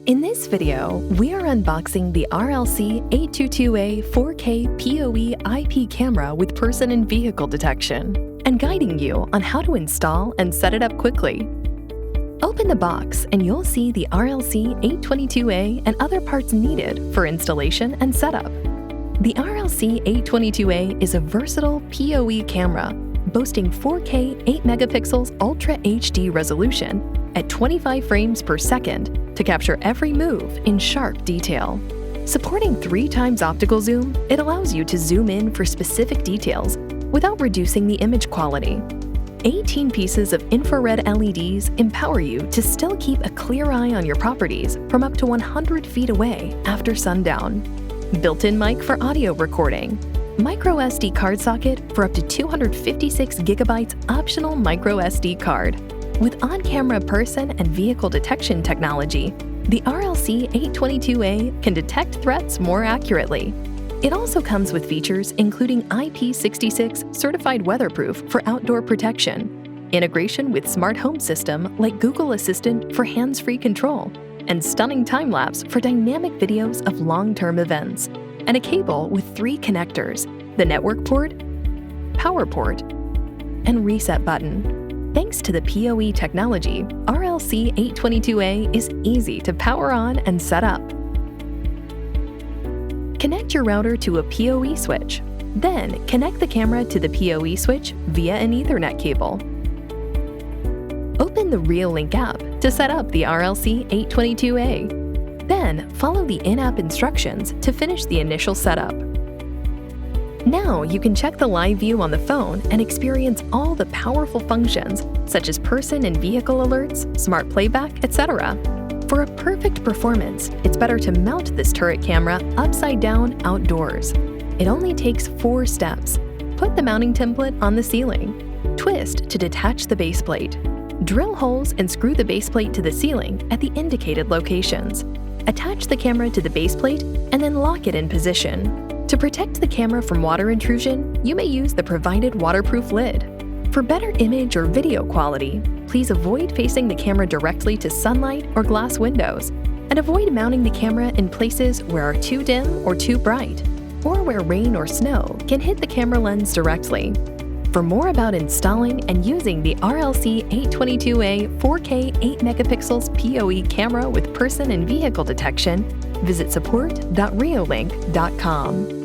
In this video, we are unboxing the RLC822A 4K PoE IP camera with person and vehicle detection, and guiding you on how to install and set it up quickly. Open the box and you'll see the RLC822A and other parts needed for installation and setup. The RLC822A is a versatile PoE camera boasting 4K 8 megapixels Ultra HD resolution at 25 frames per second to capture every move in sharp detail. Supporting 3x optical zoom, it allows you to zoom in for specific details without reducing the image quality. 18 pieces of infrared LEDs empower you to still keep a clear eye on your properties from up to 100 feet away after sundown. Built-in mic for audio recording. Micro SD card socket for up to 256 gigabytes optional micro SD card. With on-camera person and vehicle detection technology, the RLC822A can detect threats more accurately. It also comes with features including IP66 certified weatherproof for outdoor protection, integration with smart home system like Google Assistant for hands-free control, and stunning time-lapse for dynamic videos of long-term events, and a cable with 3 connectors, the network port, power port, and reset button. Thanks to the PoE technology, RLC822A is easy to power on and set up. Connect your router to a PoE switch. Then, connect the camera to the PoE switch via an Ethernet cable. Open the Reolink app to set up the RLC822A. Then, follow the in-app instructions to finish the initial setup. Now you can check the live view on the phone and experience all the powerful functions such as person and vehicle alerts, smart playback, etc. For a perfect performance, it's better to mount this turret camera upside down outdoors. It only takes 4 steps. Put the mounting template on the ceiling. Twist to detach the base plate. Drill holes and screw the base plate to the ceiling at the indicated locations. Attach the camera to the base plate and then lock it in position. To protect the camera from water intrusion, you may use the provided waterproof lid. For better image or video quality, please avoid facing the camera directly to sunlight or glass windows, and avoid mounting the camera in places where are too dim or too bright, or where rain or snow can hit the camera lens directly. For more about installing and using the RLC822A 4K 8 megapixels PoE camera with person and vehicle detection, visit support.reolink.com.